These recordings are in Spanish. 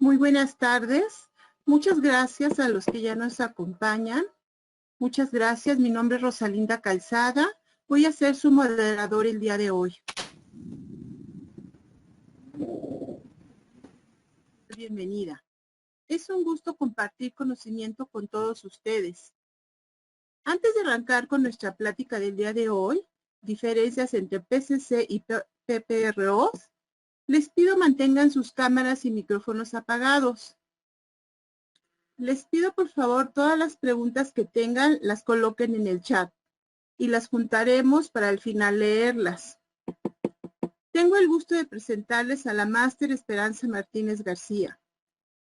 Muy buenas tardes. Muchas gracias a los que ya nos acompañan. Muchas gracias. Mi nombre es Rosalinda Calzada. Voy a ser su moderador el día de hoy. Bienvenida. Es un gusto compartir conocimiento con todos ustedes. Antes de arrancar con nuestra plática del día de hoy, diferencias entre PCC y PPROs, les pido mantengan sus cámaras y micrófonos apagados. Les pido por favor todas las preguntas que tengan las coloquen en el chat y las juntaremos para al final leerlas. Tengo el gusto de presentarles a la máster Esperanza Martínez García.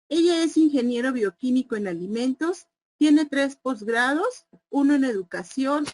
Ella es ingeniero bioquímico en alimentos, tiene 3 posgrados, uno en educación,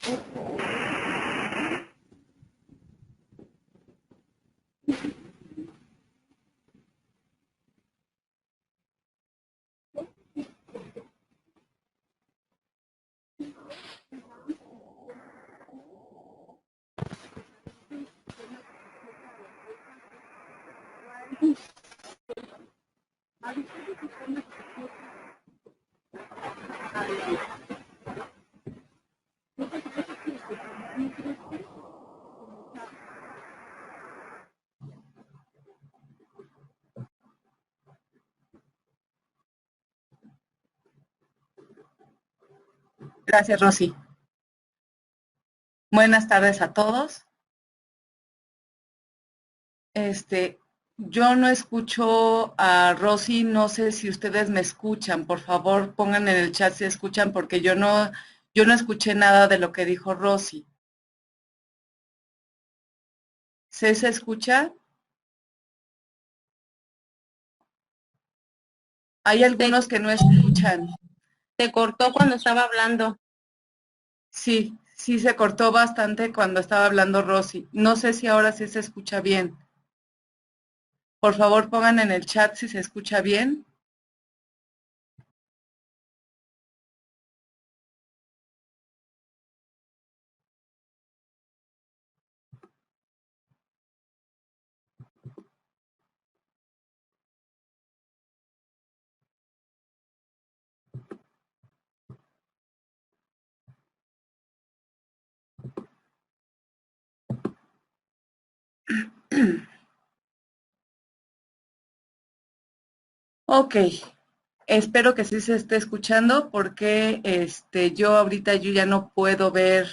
Gracias, Rosy. Buenas tardes a todos. Yo no escucho a Rosy, no sé si ustedes me escuchan. Por favor, pongan en el chat si escuchan, porque yo no escuché nada de lo que dijo Rosy. ¿Se escucha? Hay algunos que no escuchan. Se cortó cuando estaba hablando. Sí, sí se cortó bastante cuando estaba hablando Rosy. No sé si ahora sí se escucha bien. Por favor, pongan en el chat si se escucha bien. Ok, espero que sí se esté escuchando porque yo ahorita ya no puedo ver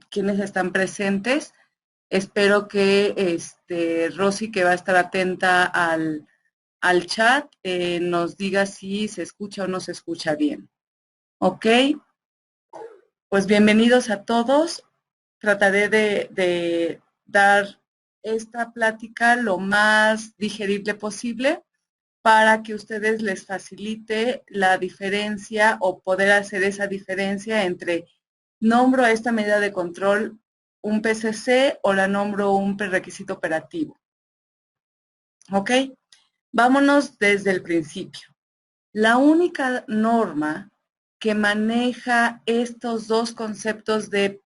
quienes están presentes. Espero que Rosy, que va a estar atenta al chat, nos diga si se escucha o no se escucha bien. Ok, pues bienvenidos a todos. Trataré de dar esta plática lo más digerible posible para que ustedes les facilite la diferencia o poder hacer esa diferencia entre nombro a esta medida de control un PCC o la nombro un prerequisito operativo. ¿Ok? Vámonos desde el principio. La única norma que maneja estos dos conceptos de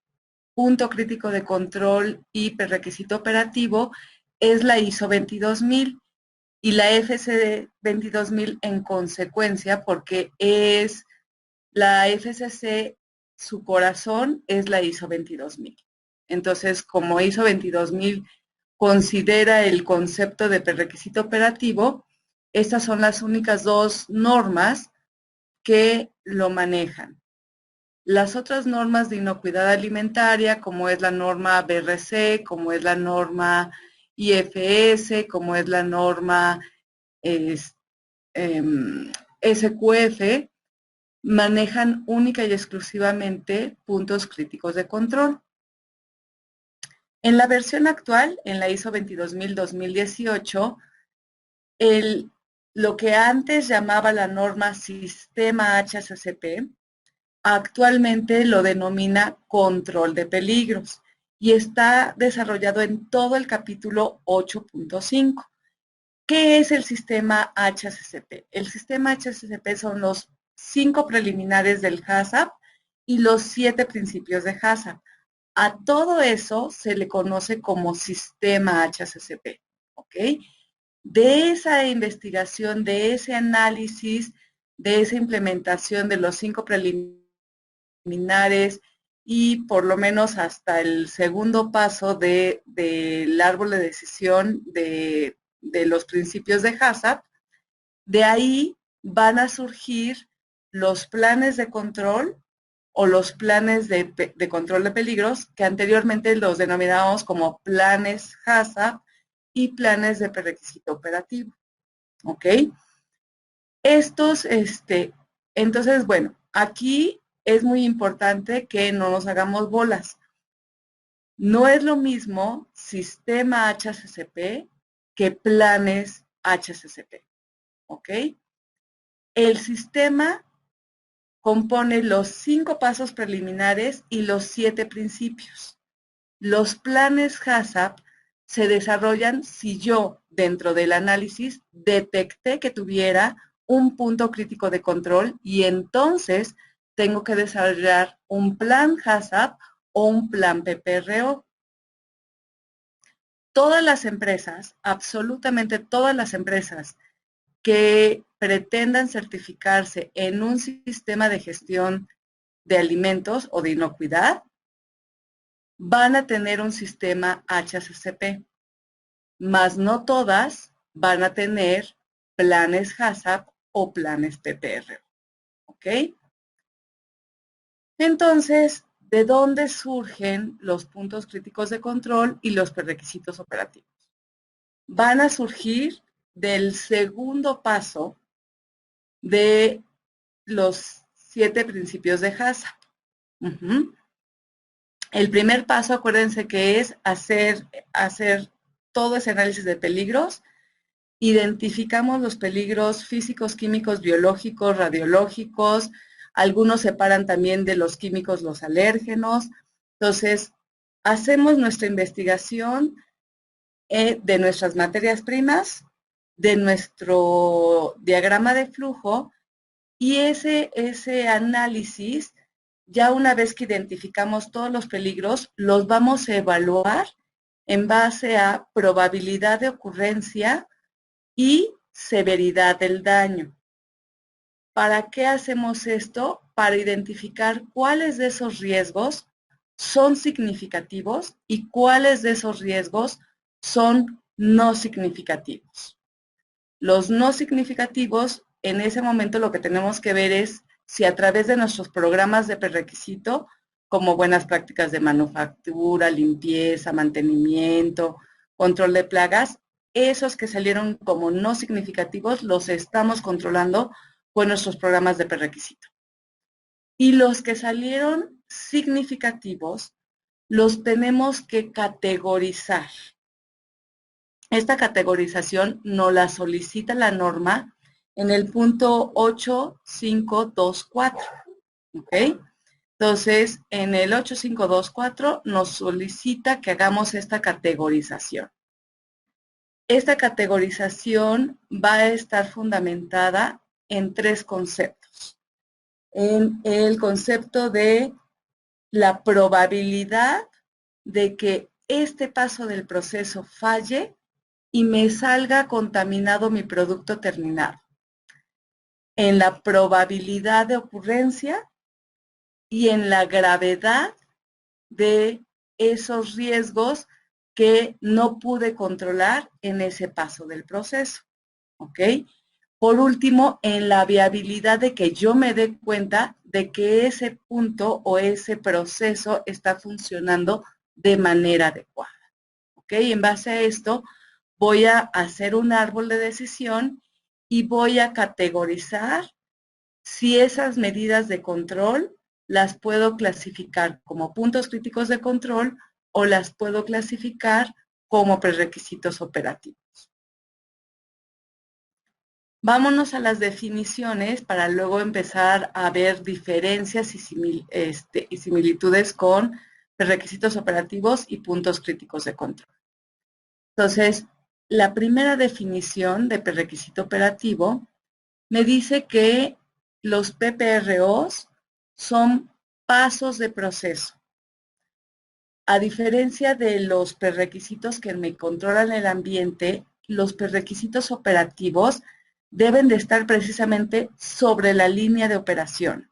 punto crítico de control y prerequisito operativo es la ISO 22000 y la FCC 22000 en consecuencia, porque es la FCC, su corazón es la ISO 22000. Entonces, como ISO 22000 considera el concepto de prerequisito operativo, estas son las únicas dos normas que lo manejan. Las otras normas de inocuidad alimentaria, como es la norma BRC, como es la norma IFS, como es la norma SQF, manejan única y exclusivamente puntos críticos de control. En la versión actual, en la ISO 22000-2018, lo que antes llamaba la norma Sistema HACCP, actualmente lo denomina control de peligros y está desarrollado en todo el capítulo 8.5. ¿Qué es el sistema HACCP? El sistema HACCP son los 5 preliminares del HACCP y los 7 principios de HACCP. A todo eso se le conoce como sistema HACCP, ¿ok? de esa investigación, de ese análisis, de esa implementación de los 5 preliminares y por lo menos hasta el segundo paso del árbol de decisión de los principios de HACCP, de ahí van a surgir los planes de control o los planes de control de peligros, que anteriormente los denominábamos como planes HACCP y planes de prerequisito operativo. ¿Ok? Estos, entonces, bueno, aquí es muy importante que no nos hagamos bolas. No es lo mismo sistema HACCP que planes HACCP. ¿Ok? El sistema compone los 5 pasos preliminares y los 7 principios. Los planes HACCP se desarrollan si yo, dentro del análisis, detecté que tuviera un punto crítico de control y entonces tengo que desarrollar un plan HACCP o un plan PPRO. Todas las empresas, absolutamente todas las empresas que pretendan certificarse en un sistema de gestión de alimentos o de inocuidad, van a tener un sistema HACCP, mas no todas van a tener planes HACCP o planes PPRO. ¿Ok? Entonces, ¿de dónde surgen los puntos críticos de control y los prerequisitos operativos? Van a surgir del segundo paso de los 7 principios de HACCP. El primer paso, acuérdense que es hacer todo ese análisis de peligros. Identificamos los peligros físicos, químicos, biológicos, radiológicos. Algunos separan también de los químicos los alérgenos. Entonces, hacemos nuestra investigación de nuestras materias primas, de nuestro diagrama de flujo, y ese análisis, ya una vez que identificamos todos los peligros, los vamos a evaluar en base a probabilidad de ocurrencia y severidad del daño. ¿Para qué hacemos esto? Para identificar cuáles de esos riesgos son significativos y cuáles de esos riesgos son no significativos. Los no significativos, en ese momento lo que tenemos que ver es si a través de nuestros programas de prerequisito, como buenas prácticas de manufactura, limpieza, mantenimiento, control de plagas, esos que salieron como no significativos los estamos controlando con nuestros programas de prerequisito. Y los que salieron significativos los tenemos que categorizar. Esta categorización nos la solicita la norma en el punto 8524. ¿Ok? Entonces, en el 8524 nos solicita que hagamos esta categorización. Esta categorización va a estar fundamentada en 3 conceptos. En el concepto de la probabilidad de que este paso del proceso falle y me salga contaminado mi producto terminado. En la probabilidad de ocurrencia y en la gravedad de esos riesgos que no pude controlar en ese paso del proceso. ¿Ok? Por último, en la viabilidad de que yo me dé cuenta de que ese punto o ese proceso está funcionando de manera adecuada. ¿Ok? En base a esto, voy a hacer un árbol de decisión y voy a categorizar si esas medidas de control las puedo clasificar como puntos críticos de control o las puedo clasificar como prerequisitos operativos. Vámonos a las definiciones para luego empezar a ver diferencias y similitudes con prerequisitos operativos y puntos críticos de control. Entonces, la primera definición de prerequisito operativo me dice que los PPROs son pasos de proceso. A diferencia de los prerequisitos que me controlan el ambiente, los prerequisitos operativos deben de estar precisamente sobre la línea de operación.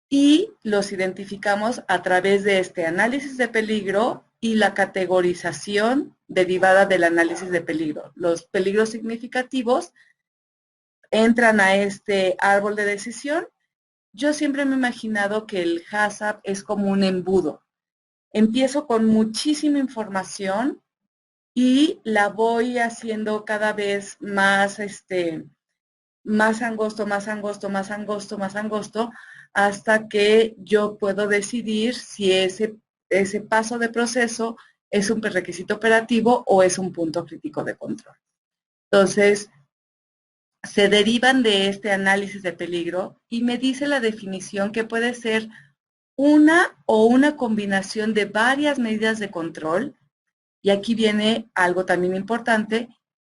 Y los identificamos a través de este análisis de peligro y la categorización derivada del análisis de peligro. Los peligros significativos entran a este árbol de decisión. Yo siempre me he imaginado que el HACCP es como un embudo. Empiezo con muchísima información y la voy haciendo cada vez más, más angosto, más angosto, más angosto, más angosto, hasta que yo puedo decidir si ese paso de proceso es un prerequisito operativo o es un punto crítico de control. Entonces, se derivan de este análisis de peligro y me dice la definición que puede ser una o una combinación de varias medidas de control. Y aquí viene algo también importante,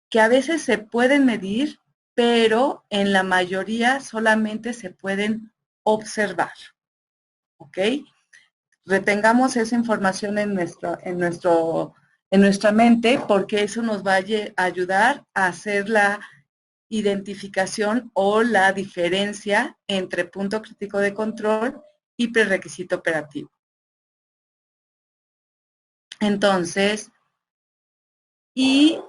que a veces se pueden medir, pero en la mayoría solamente se pueden observar. ¿Ok? Retengamos esa información en nuestra mente, porque eso nos va a ayudar a hacer la identificación o la diferencia entre punto crítico de control y prerequisito operativo. Entonces, y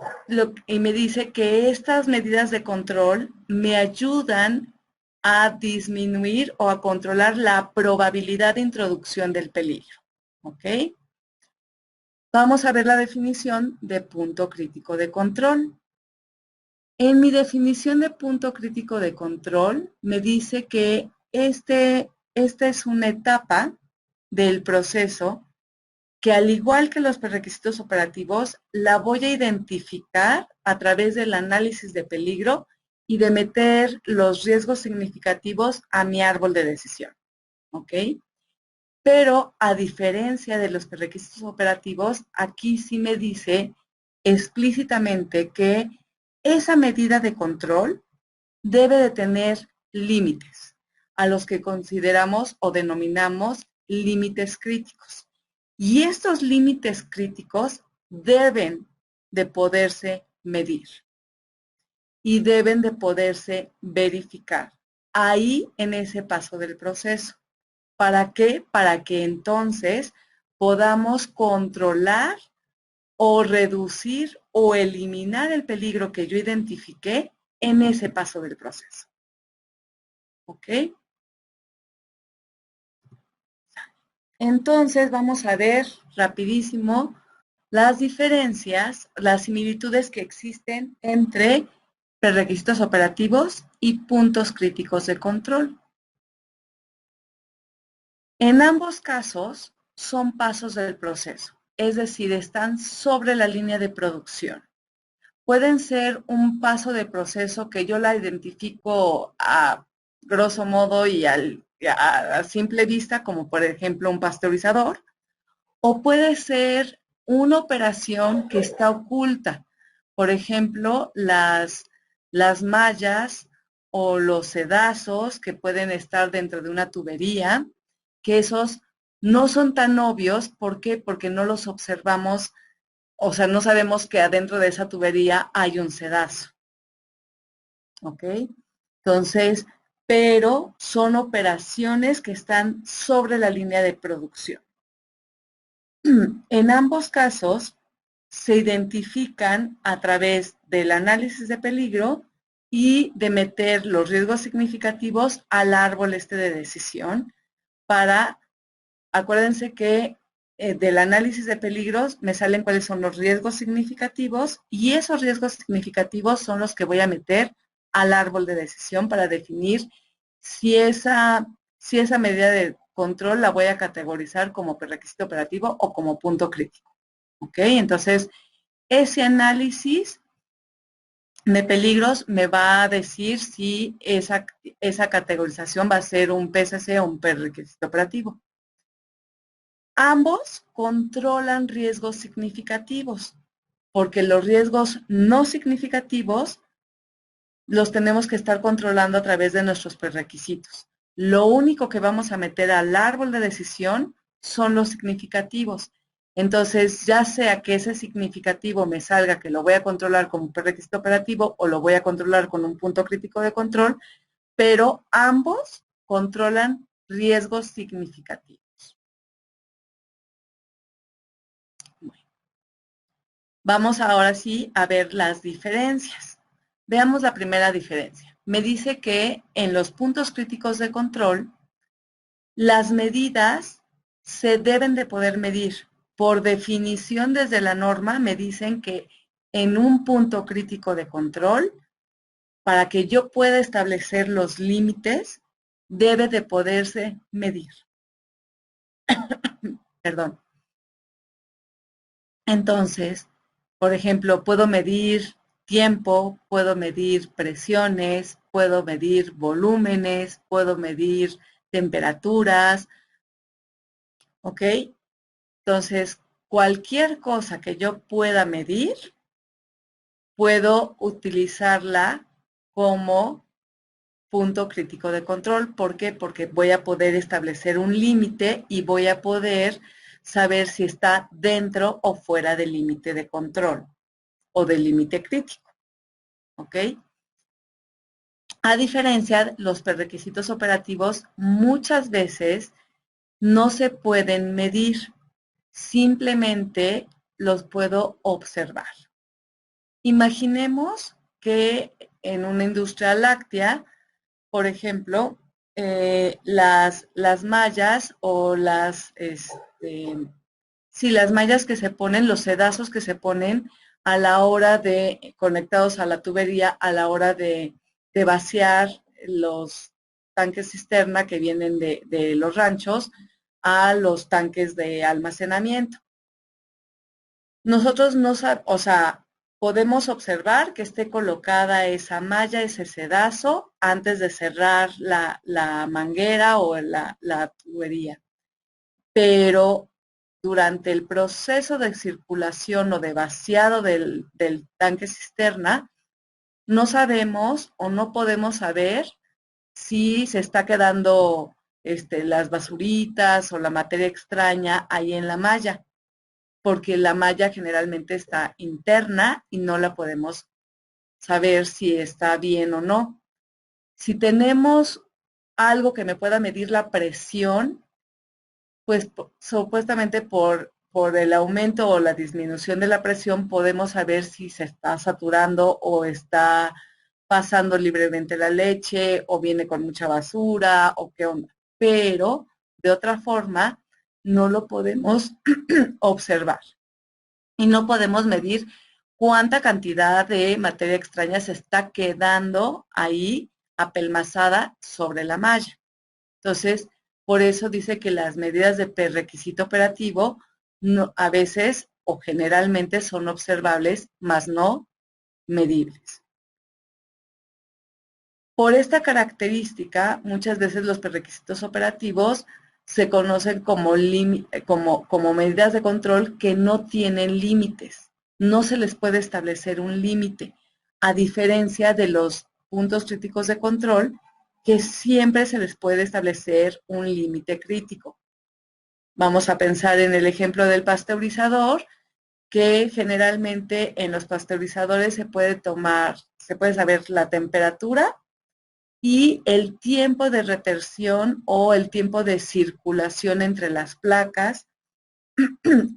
me dice que estas medidas de control me ayudan a disminuir o a controlar la probabilidad de introducción del peligro. ¿Ok? Vamos a ver la definición de punto crítico de control. En mi definición de punto crítico de control, me dice que esta es una etapa del proceso que, al igual que los prerequisitos operativos, la voy a identificar a través del análisis de peligro y de meter los riesgos significativos a mi árbol de decisión. ¿Ok? Pero a diferencia de los prerequisitos operativos, aquí sí me dice explícitamente que esa medida de control debe de tener límites, a los que consideramos o denominamos límites críticos. Y estos límites críticos deben de poderse medir y deben de poderse verificar ahí en ese paso del proceso. ¿Para qué? Para que entonces podamos controlar o reducir o eliminar el peligro que yo identifiqué en ese paso del proceso. ¿Ok? Entonces vamos a ver rapidísimo las diferencias, las similitudes que existen entre prerequisitos operativos y puntos críticos de control. En ambos casos son pasos del proceso, es decir, están sobre la línea de producción. Pueden ser un paso de proceso que yo la identifico a grosso modo y a simple vista, como por ejemplo un pasteurizador, o puede ser una operación que está oculta. Por ejemplo, las mallas o los sedazos que pueden estar dentro de una tubería, que esos no son tan obvios. ¿Por qué? Porque no los observamos, o sea, no sabemos que adentro de esa tubería hay un sedazo. ¿Ok? Entonces, pero son operaciones que están sobre la línea de producción. En ambos casos se identifican a través del análisis de peligro y de meter los riesgos significativos al árbol de decisión para, acuérdense que del análisis de peligros me salen cuáles son los riesgos significativos y esos riesgos significativos son los que voy a meter al árbol de decisión para definir si esa medida de control la voy a categorizar como prerequisito operativo o como punto crítico. ¿Ok? Entonces, ese análisis de peligros me va a decir si esa categorización va a ser un PSC o un prerequisito operativo. Ambos controlan riesgos significativos, porque los riesgos no significativos los tenemos que estar controlando a través de nuestros prerequisitos. Lo único que vamos a meter al árbol de decisión son los significativos. Entonces, ya sea que ese significativo me salga que lo voy a controlar como un prerequisito operativo o lo voy a controlar con un punto crítico de control, pero ambos controlan riesgos significativos. Bueno, vamos ahora sí a ver las diferencias. Veamos la primera diferencia. Me dice que en los puntos críticos de control, las medidas se deben de poder medir. Por definición, desde la norma, me dicen que en un punto crítico de control, para que yo pueda establecer los límites, debe de poderse medir. Perdón. Entonces, por ejemplo, puedo medir tiempo, puedo medir presiones, puedo medir volúmenes, puedo medir temperaturas, ¿ok? Entonces, cualquier cosa que yo pueda medir, puedo utilizarla como punto crítico de control. ¿Por qué? Porque voy a poder establecer un límite y voy a poder saber si está dentro o fuera del límite de control o del límite crítico. ¿Ok? A diferencia, los prerequisitos operativos muchas veces no se pueden medir, simplemente los puedo observar. Imaginemos que en una industria láctea, por ejemplo, las mallas o las mallas que se ponen, los sedazos que se ponen a la hora de, conectados a la tubería, a la hora de vaciar los tanques cisterna que vienen de los ranchos a los tanques de almacenamiento. Nosotros no sabemos, podemos observar que esté colocada esa malla, ese sedazo, antes de cerrar la manguera o la tubería. Pero durante el proceso de circulación o de vaciado del tanque cisterna, no sabemos o no podemos saber si se está quedando las basuritas o la materia extraña ahí en la malla, porque la malla generalmente está interna y no la podemos saber si está bien o no. Si tenemos algo que me pueda medir la presión, pues supuestamente por el aumento o la disminución de la presión podemos saber si se está saturando o está pasando libremente la leche o viene con mucha basura o qué onda. Pero de otra forma no lo podemos observar y no podemos medir cuánta cantidad de materia extraña se está quedando ahí apelmazada sobre la malla. Entonces, por eso dice que las medidas de prerequisito operativo a veces o generalmente son observables, mas no medibles. Por esta característica, muchas veces los prerequisitos operativos se conocen como medidas de control que no tienen límites. No se les puede establecer un límite, a diferencia de los puntos críticos de control, que siempre se les puede establecer un límite crítico. Vamos a pensar en el ejemplo del pasteurizador, que generalmente en los pasteurizadores se puede saber la temperatura y el tiempo de retención o el tiempo de circulación entre las placas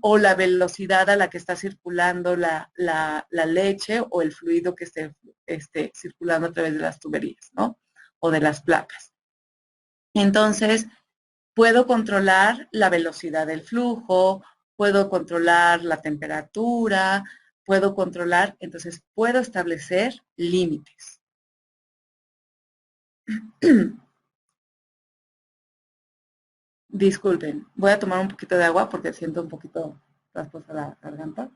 o la velocidad a la que está circulando la leche o el fluido que esté circulando a través de las tuberías, ¿no? O de las placas. Entonces, puedo controlar la velocidad del flujo, puedo controlar la temperatura, entonces puedo establecer límites. Disculpen, voy a tomar un poquito de agua porque siento un poquito rasposa la garganta.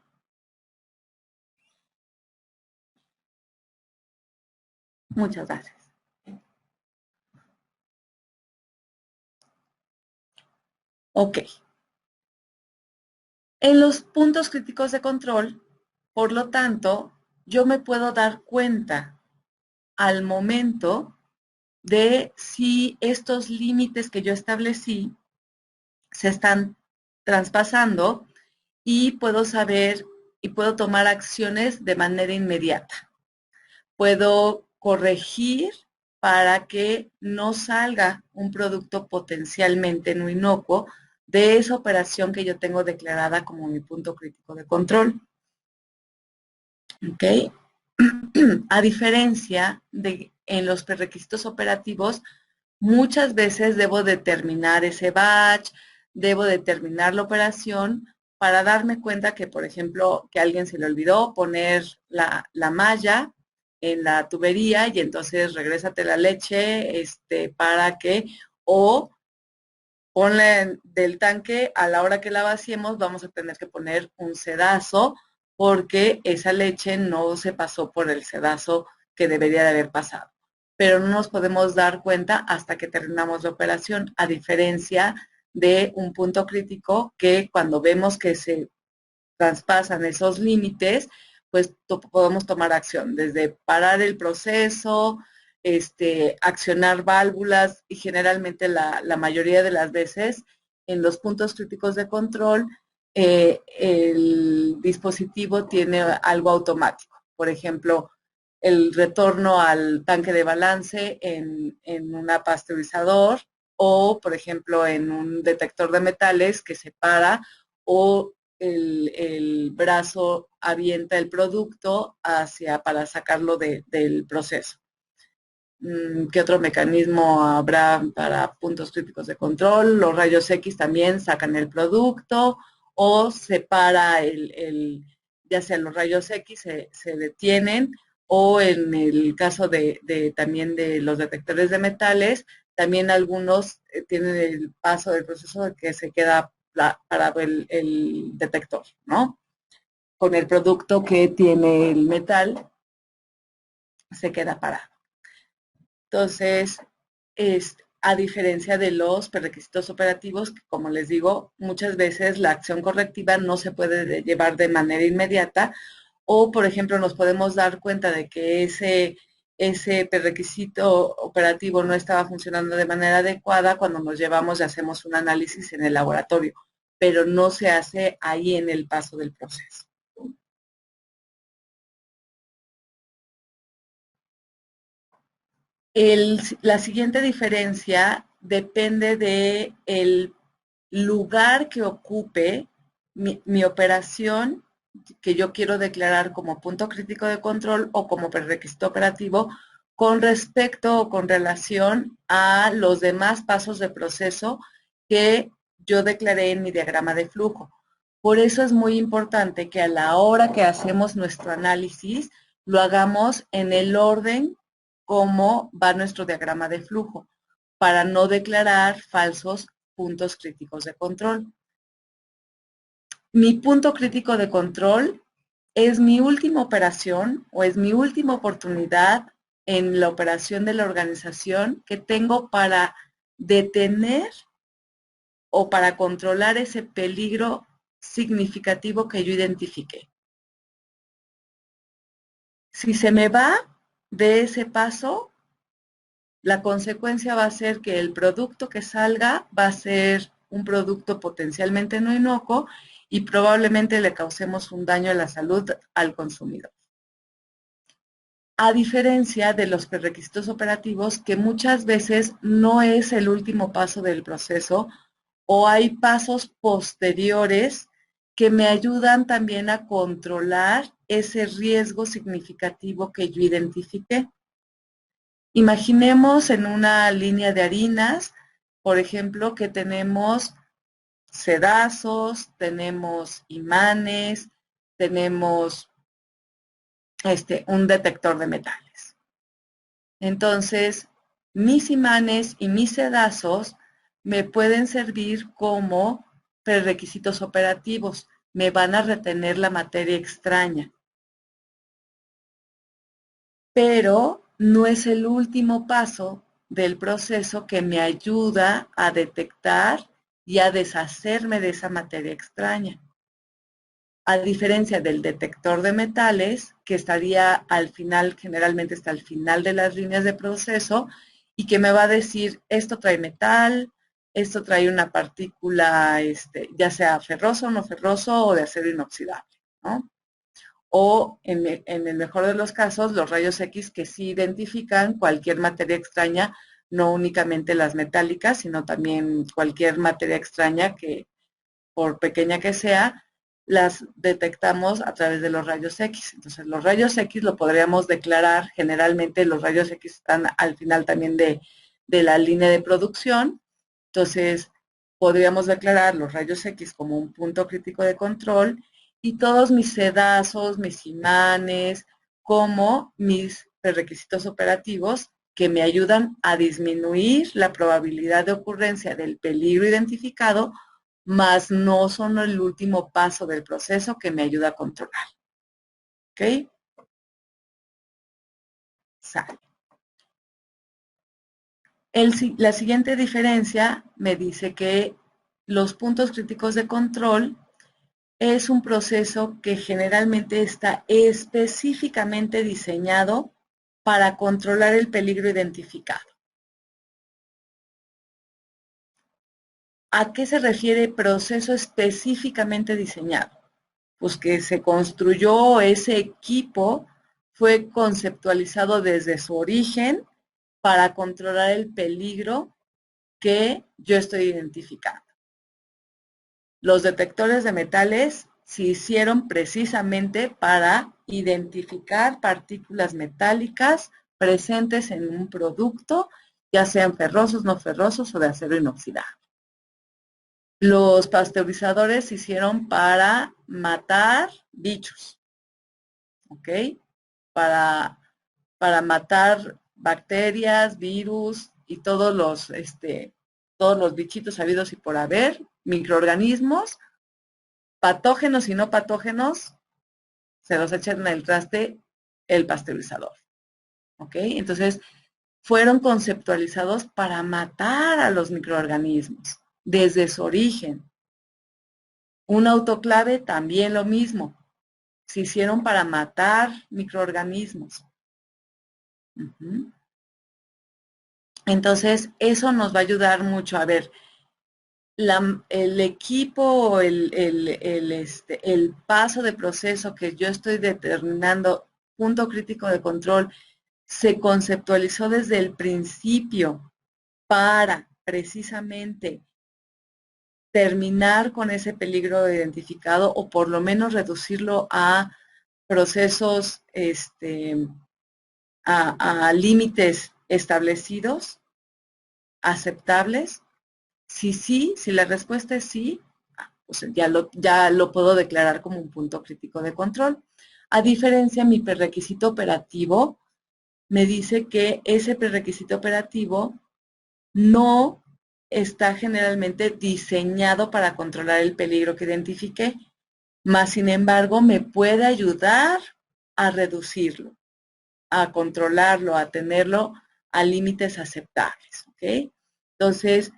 Muchas gracias. Ok. En los puntos críticos de control, por lo tanto, yo me puedo dar cuenta al momento de si estos límites que yo establecí se están traspasando y puedo saber y puedo tomar acciones de manera inmediata. Puedo corregir para que no salga un producto potencialmente no inocuo de esa operación que yo tengo declarada como mi punto crítico de control. ¿Ok? A diferencia de en los prerequisitos operativos, muchas veces debo determinar ese batch, debo determinar la operación para darme cuenta que, por ejemplo, que a alguien se le olvidó poner la malla en la tubería y entonces regrésate la leche para que, o ponla del tanque, a la hora que la vaciemos vamos a tener que poner un sedazo porque esa leche no se pasó por el sedazo que debería de haber pasado. Pero no nos podemos dar cuenta hasta que terminamos la operación, a diferencia de un punto crítico que cuando vemos que se traspasan esos límites, pues podemos tomar acción, desde parar el proceso, accionar válvulas y generalmente la mayoría de las veces en los puntos críticos de control el dispositivo tiene algo automático. Por ejemplo, el retorno al tanque de balance en un pasteurizador o, por ejemplo, en un detector de metales que se para o el brazo avienta el producto para sacarlo del proceso. ¿Qué otro mecanismo habrá para puntos críticos de control? Los rayos X también sacan el producto o separa ya sea los rayos X se detienen o en el caso también de los detectores de metales, también algunos tienen el paso del proceso de que se queda parado el detector, ¿no? Con el producto que tiene el metal, se queda parado. Entonces, a diferencia de los prerequisitos operativos, que como les digo, muchas veces la acción correctiva no se puede llevar de manera inmediata o, por ejemplo, nos podemos dar cuenta de que ese prerequisito operativo no estaba funcionando de manera adecuada cuando nos llevamos y hacemos un análisis en el laboratorio, pero no se hace ahí en el paso del proceso. La siguiente diferencia depende del lugar que ocupe mi operación que yo quiero declarar como punto crítico de control o como prerequisito operativo con respecto o con relación a los demás pasos de proceso que yo declaré en mi diagrama de flujo. Por eso es muy importante que a la hora que hacemos nuestro análisis lo hagamos en el orden cómo va nuestro diagrama de flujo, para no declarar falsos puntos críticos de control. Mi punto crítico de control es mi última operación o es mi última oportunidad en la operación de la organización que tengo para detener o para controlar ese peligro significativo que yo identifiqué. Si se me va de ese paso, la consecuencia va a ser que el producto que salga va a ser un producto potencialmente no inocuo y probablemente le causemos un daño a la salud al consumidor. A diferencia de los prerequisitos operativos, que muchas veces no es el último paso del proceso o hay pasos posteriores que me ayudan también a controlar ese riesgo significativo que yo identifiqué. Imaginemos en una línea de harinas, por ejemplo, que tenemos sedazos, tenemos imanes, tenemos un detector de metales. Entonces, mis imanes y mis sedazos me pueden servir como prerequisitos operativos, me van a retener la materia extraña. Pero no es el último paso del proceso que me ayuda a detectar y a deshacerme de esa materia extraña. A diferencia del detector de metales, que estaría al final, generalmente está al final de las líneas de proceso, y que me va a decir, esto trae metal, Esto trae una partícula, ya sea ferroso o no ferroso o de acero inoxidable, ¿no? O en el mejor de los casos, los rayos X que sí identifican cualquier materia extraña, no únicamente las metálicas, sino también cualquier materia extraña que, por pequeña que sea, las detectamos a través de los rayos X. Entonces, los rayos X lo podríamos declarar, generalmente los rayos X están al final también de la línea de producción. Entonces, podríamos declarar los rayos X como un punto crítico de control y todos mis sedazos, mis imanes, como mis requisitos operativos que me ayudan a disminuir la probabilidad de ocurrencia del peligro identificado, más no son el último paso del proceso que me ayuda a controlar. ¿Ok? Sale. La siguiente diferencia me dice que los puntos críticos de control es un proceso que generalmente está específicamente diseñado para controlar el peligro identificado. ¿A qué se refiere proceso específicamente diseñado? Pues que se construyó ese equipo, fue conceptualizado desde su origen para controlar el peligro que yo estoy identificando. Los detectores de metales se hicieron precisamente para identificar partículas metálicas presentes en un producto, ya sean ferrosos, no ferrosos o de acero inoxidable. Los pasteurizadores se hicieron para matar bichos, ¿ok? Para matar bacterias, virus y todos los bichitos habidos y por haber, microorganismos, patógenos y no patógenos, se los echan en el traste el pasteurizador. ¿Ok? Entonces, fueron conceptualizados para matar a los microorganismos desde su origen. Un autoclave también lo mismo. Se hicieron para matar microorganismos. Entonces, eso nos va a ayudar mucho. A ver, el equipo, el paso de proceso que yo estoy determinando, punto crítico de control, se conceptualizó desde el principio para precisamente terminar con ese peligro identificado o por lo menos reducirlo a procesos, a límites establecidos, aceptables. Si la respuesta es sí, pues ya lo puedo declarar como un punto crítico de control. A diferencia, mi prerequisito operativo me dice que ese prerequisito operativo no está generalmente diseñado para controlar el peligro que identifiqué, más sin embargo me puede ayudar a reducirlo, a controlarlo, a tenerlo a límites aceptables, ¿ok? Entonces,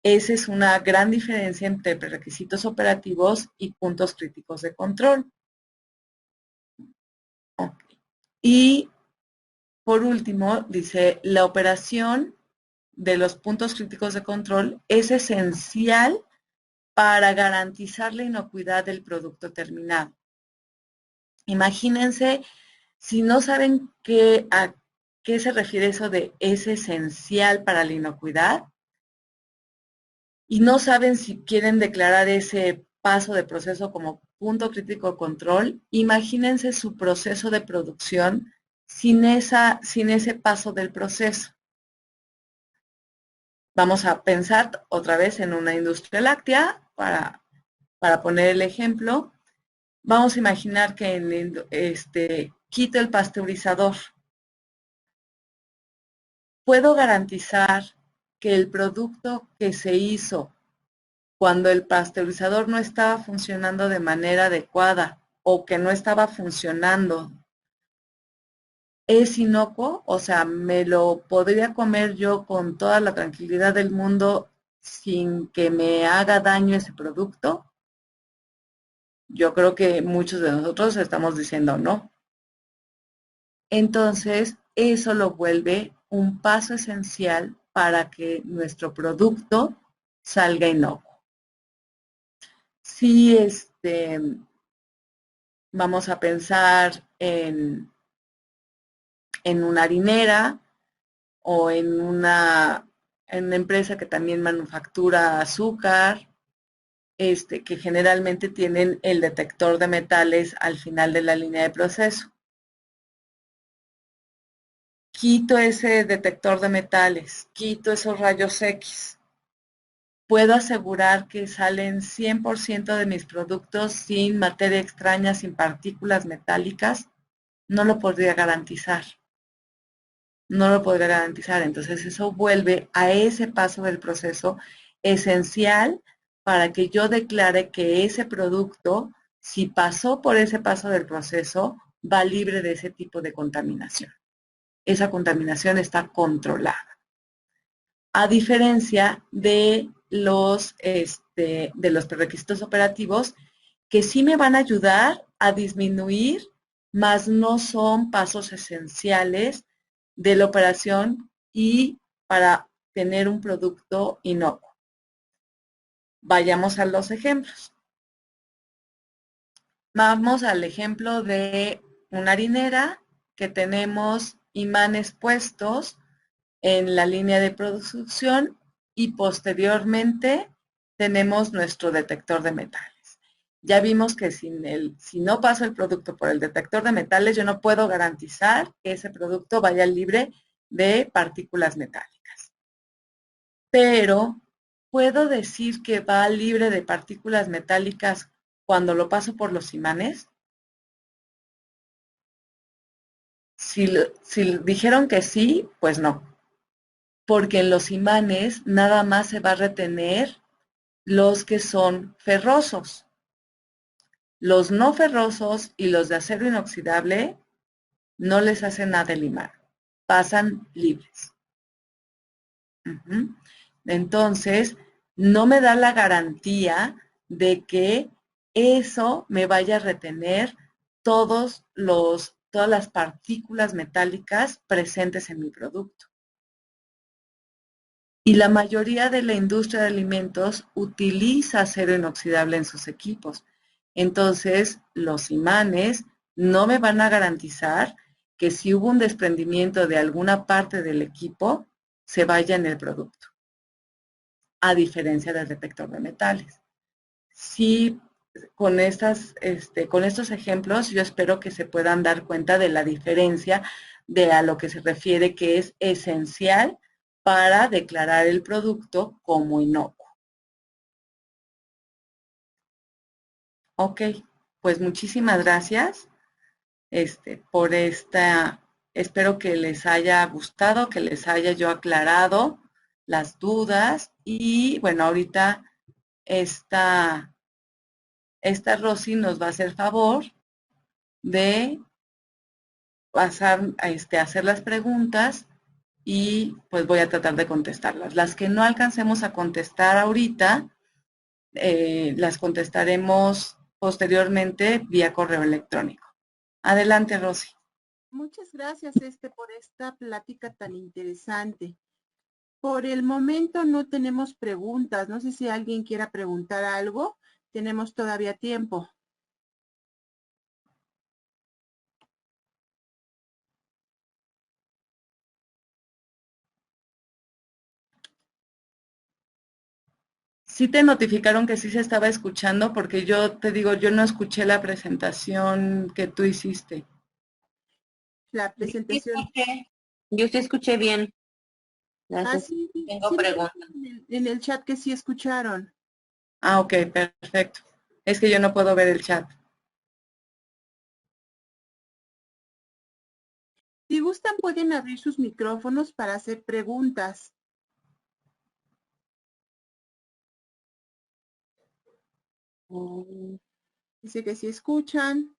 esa es una gran diferencia entre requisitos operativos y puntos críticos de control. Okay. Y por último, dice, la operación de los puntos críticos de control es esencial para garantizar la inocuidad del producto terminado. Imagínense, si no saben a qué se refiere eso de es esencial para la inocuidad, y no saben si quieren declarar ese paso de proceso como punto crítico de control, imagínense su proceso de producción sin ese paso del proceso. Vamos a pensar otra vez en una industria láctea para poner el ejemplo. Vamos a imaginar que quito el pasteurizador. Puedo garantizar que el producto que se hizo cuando el pasteurizador no estaba funcionando de manera adecuada o que no estaba funcionando, ¿es inocuo? O sea, ¿me lo podría comer yo con toda la tranquilidad del mundo sin que me haga daño ese producto? Yo creo que muchos de nosotros estamos diciendo no. Entonces, eso lo vuelve un paso esencial para que nuestro producto salga inocuo. Si vamos a pensar en una harinera o en una empresa que también manufactura azúcar, que generalmente tienen el detector de metales al final de la línea de proceso. Quito ese detector de metales, quito esos rayos X. Puedo asegurar que salen 100% de mis productos sin materia extraña, sin partículas metálicas. No lo podría garantizar. No lo podría garantizar. Entonces eso vuelve a ese paso del proceso esencial para que yo declare que ese producto, si pasó por ese paso del proceso, va libre de ese tipo de contaminación. Esa contaminación está controlada. A diferencia de los prerequisitos operativos que sí me van a ayudar a disminuir, mas no son pasos esenciales de la operación y para tener un producto inocuo. Vayamos a los ejemplos. Vamos al ejemplo de una harinera que tenemos imanes puestos en la línea de producción y posteriormente tenemos nuestro detector de metales. Ya vimos que si no paso el producto por el detector de metales, yo no puedo garantizar que ese producto vaya libre de partículas metálicas. Pero ¿puedo decir que va libre de partículas metálicas cuando lo paso por los imanes? Si dijeron que sí, pues no. Porque en los imanes nada más se va a retener los que son ferrosos. Los no ferrosos y los de acero inoxidable no les hace nada el imán, pasan libres. Entonces, no me da la garantía de que eso me vaya a retener todas las partículas metálicas presentes en mi producto. Y la mayoría de la industria de alimentos utiliza acero inoxidable en sus equipos. Entonces, los imanes no me van a garantizar que si hubo un desprendimiento de alguna parte del equipo, se vaya en el producto. A diferencia del detector de metales. Sí, con estos ejemplos, yo espero que se puedan dar cuenta de la diferencia de a lo que se refiere que es esencial para declarar el producto como inocuo. Ok, pues muchísimas gracias por espero que les haya gustado, que les haya yo aclarado las dudas y bueno, ahorita esta Rosy nos va a hacer favor de pasar hacer las preguntas y pues voy a tratar de contestarlas. Las que no alcancemos a contestar ahorita, las contestaremos posteriormente vía correo electrónico. Adelante, Rosy. Muchas gracias, por esta plática tan interesante. Por el momento no tenemos preguntas. No sé si alguien quiera preguntar algo. Tenemos todavía tiempo. Sí te notificaron que sí se estaba escuchando porque yo te digo, yo no escuché la presentación que tú hiciste. La presentación. Yo sí escuché bien. Sí, Tengo preguntas. En el chat que sí escucharon. Ah, ok, perfecto. Es que yo no puedo ver el chat. Si gustan, pueden abrir sus micrófonos para hacer preguntas. Dice que sí escuchan.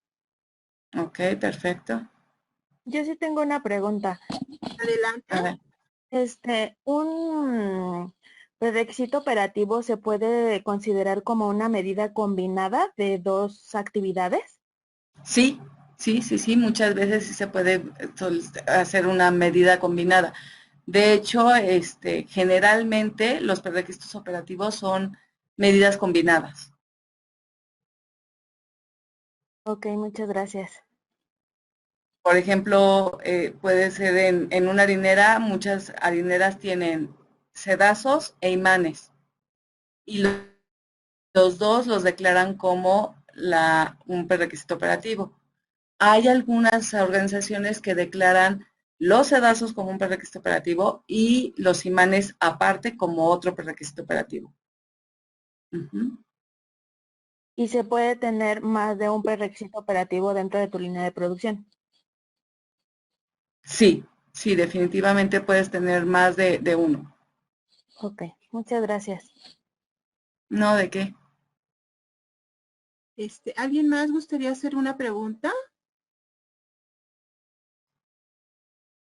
Ok, perfecto. Yo sí tengo una pregunta. Adelante. A ver. ¿Un requisito operativo se puede considerar como una medida combinada de dos actividades? Sí, muchas veces sí se puede hacer una medida combinada. De hecho, generalmente los prerequisitos operativos son medidas combinadas. Ok, muchas gracias. Por ejemplo, puede ser en una harinera, muchas harineras tienen sedazos e imanes y los dos los declaran como un prerequisito operativo. Hay algunas organizaciones que declaran los sedazos como un prerequisito operativo y los imanes aparte como otro prerequisito operativo. Ujú. ¿Y se puede tener más de un prerequisito operativo dentro de tu línea de producción? Sí, sí, definitivamente puedes tener más de uno. Ok, muchas gracias. No, ¿de qué? ¿Alguien más gustaría hacer una pregunta?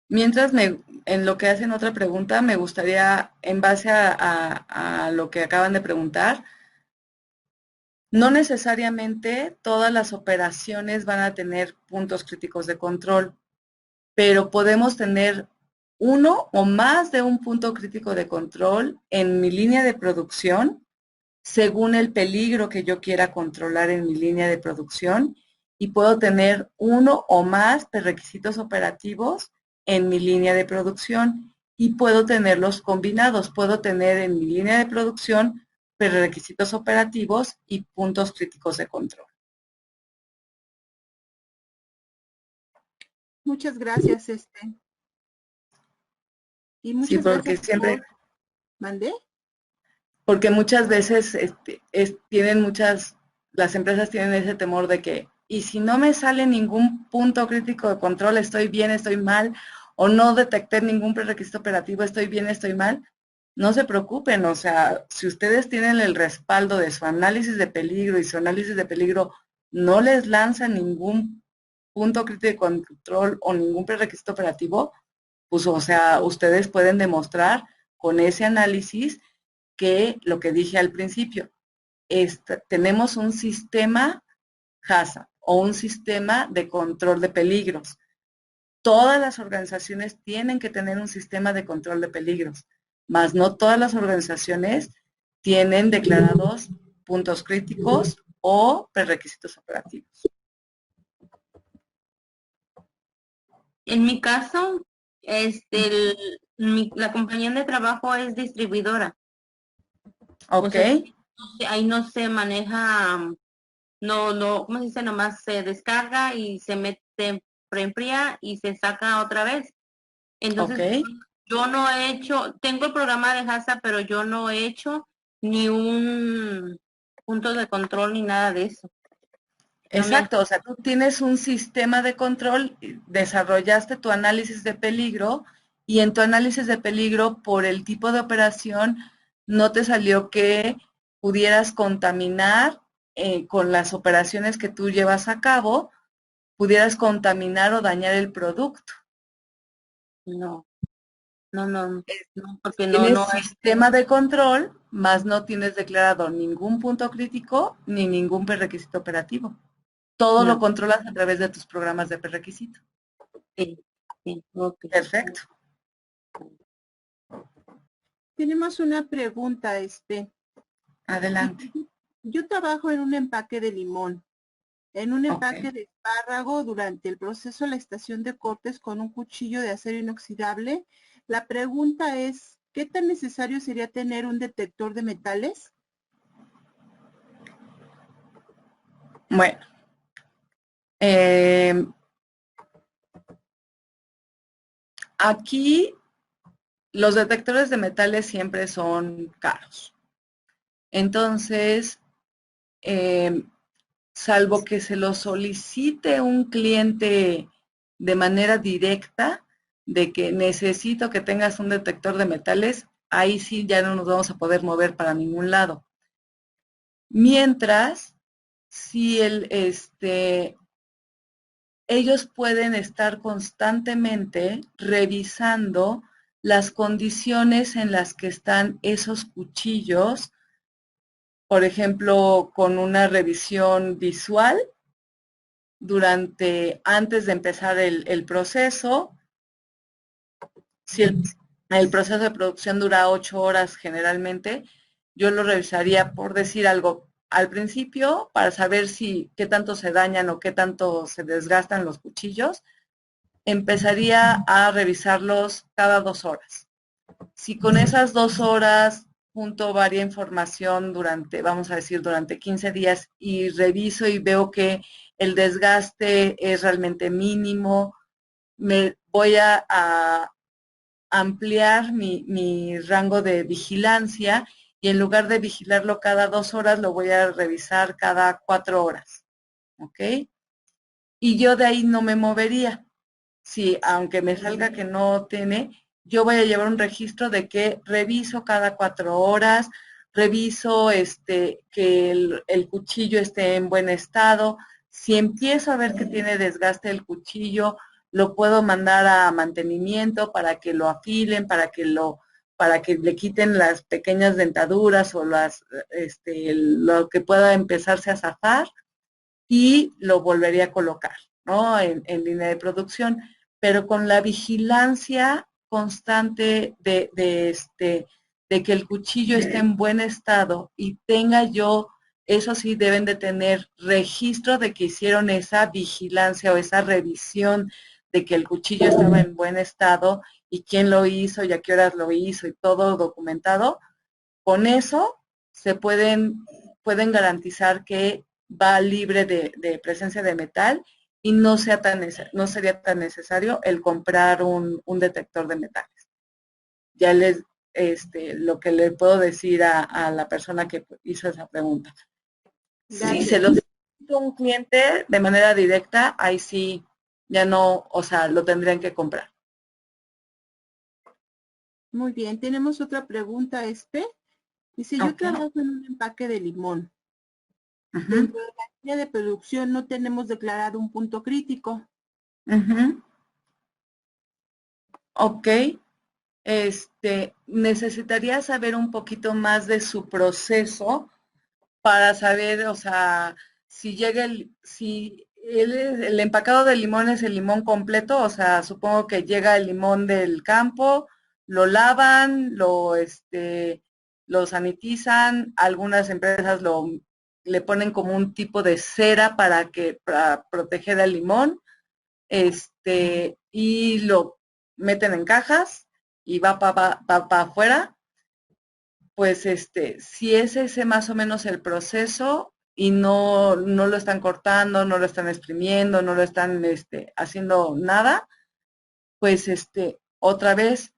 Mientras en lo que hacen otra pregunta, me gustaría, en base a lo que acaban de preguntar, no necesariamente todas las operaciones van a tener puntos críticos de control, pero podemos tener uno o más de un punto crítico de control en mi línea de producción, según el peligro que yo quiera controlar en mi línea de producción, y puedo tener uno o más requisitos operativos en mi línea de producción y puedo tenerlos combinados. Puedo tener en mi línea de producción requisitos operativos y puntos críticos de control. Muchas gracias, Y Sí, muchas porque gracias siempre, por... ¿Mandé? porque muchas veces las empresas tienen ese temor de que, y si no me sale ningún punto crítico de control, estoy bien, estoy mal, o no detecté ningún prerequisito operativo, estoy bien, estoy mal. No se preocupen, o sea, si ustedes tienen el respaldo de su análisis de peligro y su análisis de peligro no les lanza ningún punto crítico de control o ningún prerequisito operativo, pues, o sea, ustedes pueden demostrar con ese análisis que lo que dije al principio, tenemos un sistema HACCP o un sistema de control de peligros. Todas las organizaciones tienen que tener un sistema de control de peligros, mas no todas las organizaciones tienen declarados puntos críticos o prerequisitos operativos. En mi caso, la compañía de trabajo es distribuidora. O Ok, sea, ahí no se maneja, ¿cómo se dice? Nomás se descarga y se mete, preempría y se saca otra vez. ok. Entonces, yo no he hecho, tengo el programa de HACCP, pero yo no he hecho ni un punto de control ni nada de eso. No me han... Exacto, o sea, tú tienes un sistema de control, desarrollaste tu análisis de peligro y en tu análisis de peligro por el tipo de operación no te salió que pudieras contaminar con las operaciones que tú llevas a cabo, pudieras contaminar o dañar el producto. No, no, porque Tienes no es... sistema de control, más no tienes declarado ningún punto crítico ni ningún prerequisito operativo. Todo lo No, controlas a través de tus programas de prerequisito. sí, ok. Perfecto. Tenemos una pregunta, Adelante. Yo trabajo en un empaque de limón, en un Ok. empaque de espárrago durante el proceso de la estación de cortes con un cuchillo de acero inoxidable. La pregunta es, ¿qué tan necesario sería tener un detector de metales? Bueno. Aquí los detectores de metales siempre son caros. Entonces, salvo que se lo solicite un cliente de manera directa, de que necesito que tengas un detector de metales, ahí sí ya no nos vamos a poder mover para ningún lado. Mientras, si ellos pueden estar constantemente revisando las condiciones en las que están esos cuchillos, por ejemplo, con una revisión visual antes de empezar el proceso. Si el el proceso de producción dura 8 horas generalmente, yo lo revisaría por decir algo al principio para saber si qué tanto se dañan o qué tanto se desgastan los cuchillos. Empezaría a revisarlos cada 2 horas. Si con esas 2 horas junto varia información durante, vamos a decir, durante 15 días y reviso y veo que el desgaste es realmente mínimo, me voy a ampliar mi rango de vigilancia y en lugar de vigilarlo cada 2 horas, lo voy a revisar cada 4 horas. ¿Ok? Y yo de ahí no me movería. Si, aunque me salga que no tiene, yo voy a llevar un registro de que reviso cada 4 horas, reviso que el cuchillo esté en buen estado. Si empiezo a ver que tiene desgaste el cuchillo, lo puedo mandar a mantenimiento para que lo afilen, para que le quiten las pequeñas dentaduras o lo que pueda empezarse a zafar y lo volvería a colocar, ¿no? En línea de producción, pero con la vigilancia constante de que el cuchillo esté en buen estado y tenga yo, eso sí, deben de tener registro de que hicieron esa vigilancia o esa revisión de que el cuchillo estaba en buen estado y quién lo hizo y a qué horas lo hizo y todo documentado. Con eso se pueden garantizar que va libre de presencia de metal y no sería tan necesario el comprar un detector de metales. Ya lo que le puedo decir a la persona que hizo esa pregunta. Si se lo dice un cliente de manera directa, ahí sí ya no, o sea, lo tendrían que comprar. Muy bien, tenemos otra pregunta, Dice, yo trabajo en un empaque de limón. Dentro de la línea de producción no tenemos declarado un punto crítico. Ok. Necesitaría saber un poquito más de su proceso para saber, o sea, si el empacado de limón es el limón completo, o sea, supongo que llega el limón del campo, lo lavan, lo sanitizan, algunas empresas le ponen como un tipo de cera para proteger al limón, y lo meten en cajas y va para afuera. Pues si es ese más o menos el proceso y no lo están cortando, no lo están exprimiendo, no lo están haciendo nada, pues otra vez,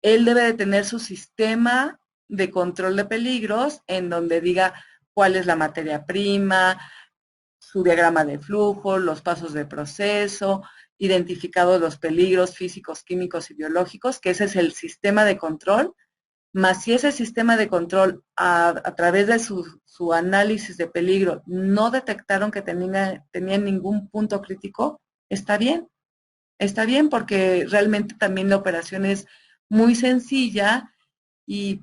él debe de tener su sistema de control de peligros en donde diga cuál es la materia prima, su diagrama de flujo, los pasos de proceso, identificados los peligros físicos, químicos y biológicos, que ese es el sistema de control. Más si ese sistema de control a través de su análisis de peligro no detectaron que tenían ningún punto crítico, está bien porque realmente también la operación es muy sencilla y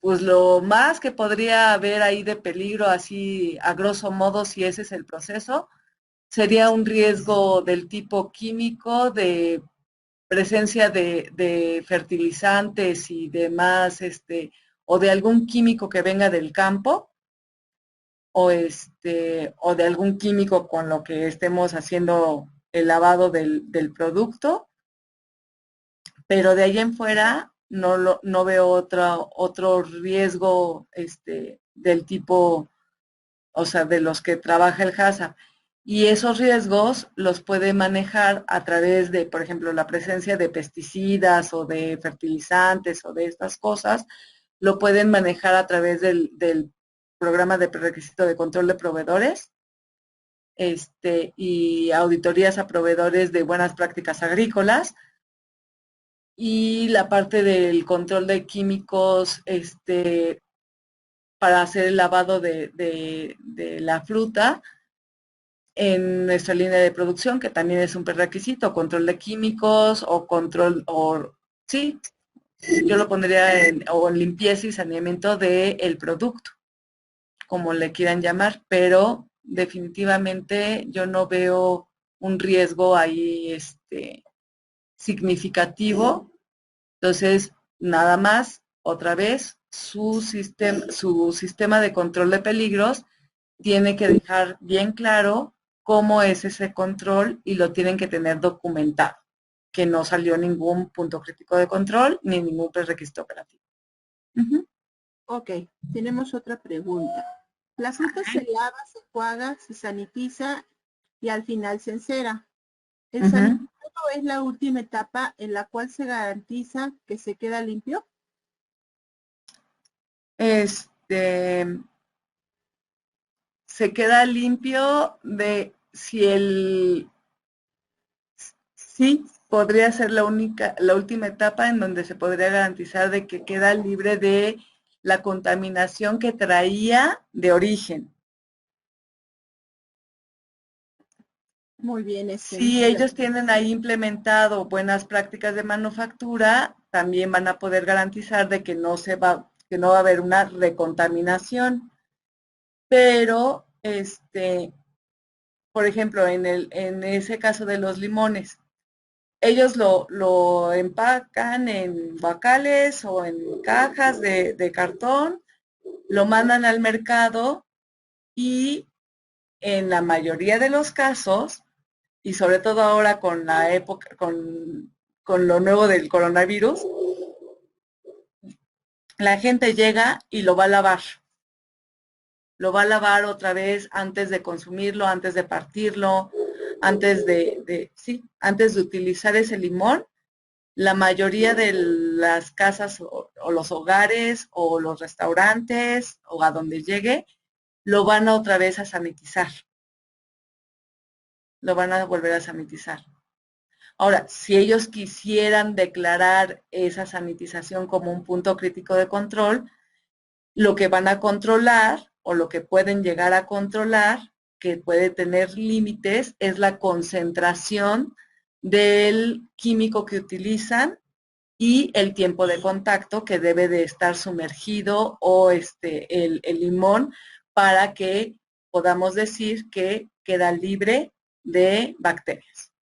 pues lo más que podría haber ahí de peligro así a grosso modo si ese es el proceso, sería un riesgo del tipo químico de presencia de fertilizantes y demás, o de algún químico que venga del campo, o de algún químico con lo que estemos haciendo el lavado del producto, pero de ahí en fuera no veo otro riesgo, del tipo, o sea, de los que trabaja el HACCP. Y esos riesgos los puede manejar a través de, por ejemplo, la presencia de pesticidas o de fertilizantes o de estas cosas, lo pueden manejar a través del programa de prerequisito de control de proveedores, y auditorías a proveedores de buenas prácticas agrícolas, y la parte del control de químicos, para hacer el lavado de la fruta en nuestra línea de producción, que también es un prerequisito, control de químicos o sí, yo lo pondría en limpieza y saneamiento del producto, como le quieran llamar, pero definitivamente yo no veo un riesgo ahí, significativo, entonces nada más, otra vez, su sistema de control de peligros tiene que dejar bien claro cómo es ese control y lo tienen que tener documentado, que no salió ningún punto crítico de control ni ningún prerequisito operativo. Ok, tenemos otra pregunta. La fruta se lava, se enjuaga, se sanitiza y al final se encera. ¿El sanitizado es la última etapa en la cual se garantiza que se queda limpio? Se queda limpio de sí, podría ser la última etapa en donde se podría garantizar de que queda libre de la contaminación que traía de origen. Muy bien. Si ellos tienen ahí implementado buenas prácticas de manufactura, también van a poder garantizar de que no va a haber una recontaminación. Pero, por ejemplo, en ese caso de los limones, ellos lo empacan en bacales o en cajas de cartón, lo mandan al mercado y en la mayoría de los casos, y sobre todo ahora con la época, con lo nuevo del coronavirus, la gente llega y lo va a lavar. Lo va a lavar otra vez antes de consumirlo, antes de partirlo, antes de utilizar ese limón. La mayoría de las casas o los hogares o los restaurantes o a donde llegue, lo van a otra vez a sanitizar. Lo van a volver a sanitizar. Ahora, si ellos quisieran declarar esa sanitización como un punto crítico de control, lo que van a controlar o lo que pueden llegar a controlar, que puede tener límites, es la concentración del químico que utilizan y el tiempo de contacto que debe de estar sumergido o el limón para que podamos decir que queda libre de bacterias.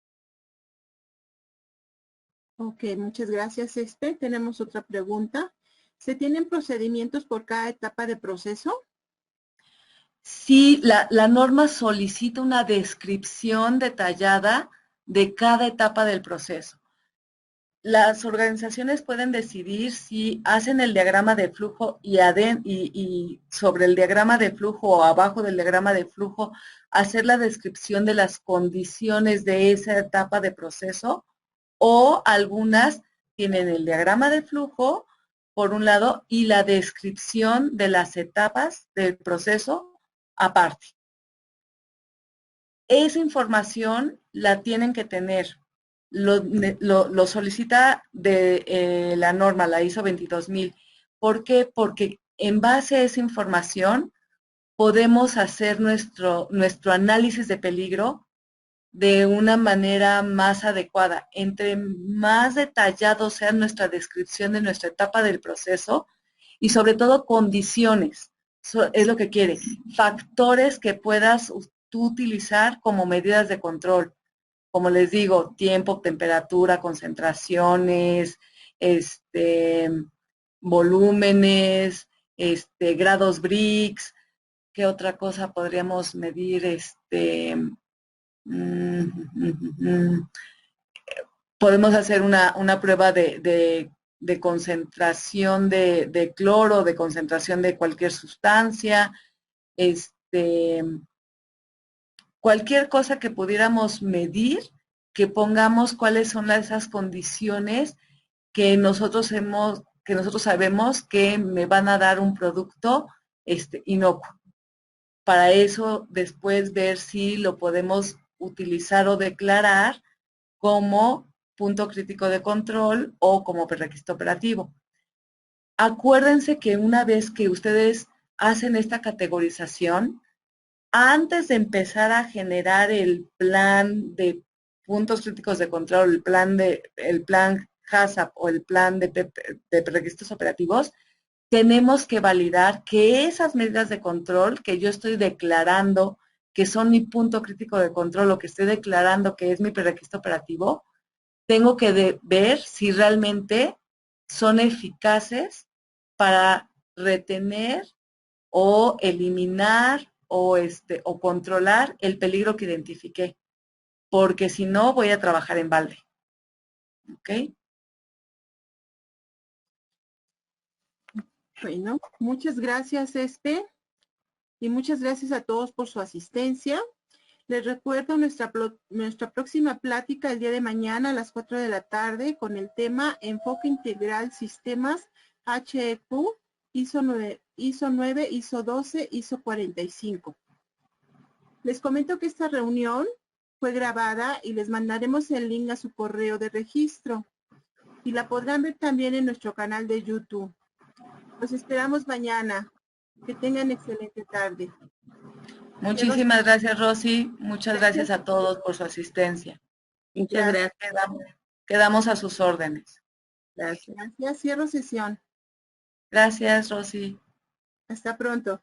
Ok, muchas gracias, Tenemos otra pregunta. ¿Se tienen procedimientos por cada etapa de proceso? Sí, la norma solicita una descripción detallada de cada etapa del proceso. Las organizaciones pueden decidir si hacen el diagrama de flujo y sobre el diagrama de flujo o abajo del diagrama de flujo hacer la descripción de las condiciones de esa etapa de proceso, o algunas tienen el diagrama de flujo por un lado y la descripción de las etapas del proceso aparte. Esa información la tienen que tener. Lo solicita de la norma, la ISO 22000. ¿Por qué? Porque en base a esa información podemos hacer nuestro análisis de peligro de una manera más adecuada. Entre más detallado sea nuestra descripción de nuestra etapa del proceso y sobre todo condiciones, es lo que quiere, factores que puedas tú utilizar como medidas de control. Como les digo, tiempo, temperatura, concentraciones, volúmenes, grados Brix. ¿Qué otra cosa podríamos medir? Podemos hacer una prueba de concentración de cloro, de concentración de cualquier sustancia, cualquier cosa que pudiéramos medir, que pongamos cuáles son esas condiciones que nosotros sabemos que me van a dar un producto inocuo. Para eso después ver si lo podemos utilizar o declarar como punto crítico de control o como prerequisito operativo. Acuérdense que una vez que ustedes hacen esta categorización, antes de empezar a generar el plan de puntos críticos de control, el plan HACCP o el plan de prerequisitos operativos, tenemos que validar que esas medidas de control que yo estoy declarando que son mi punto crítico de control o que estoy declarando que es mi prerequisito operativo, tengo que ver si realmente son eficaces para retener o eliminar o controlar el peligro que identifiqué, porque si no voy a trabajar en balde. ¿Ok? Bueno, muchas gracias, Espe, y muchas gracias a todos por su asistencia. Les recuerdo nuestra próxima plática el día de mañana a las 4 de la tarde con el tema Enfoque Integral Sistemas HEQ, ISO 9, ISO 12, ISO 45. Les comento que esta reunión fue grabada y les mandaremos el link a su correo de registro y la podrán ver también en nuestro canal de YouTube. Los esperamos mañana. Que tengan excelente tarde. Muchísimas gracias, Rosy. Muchas gracias a todos por su asistencia. Muchas gracias. Quedamos a sus órdenes. Gracias. Gracias. Cierro sesión. Gracias, Rosy. Hasta pronto.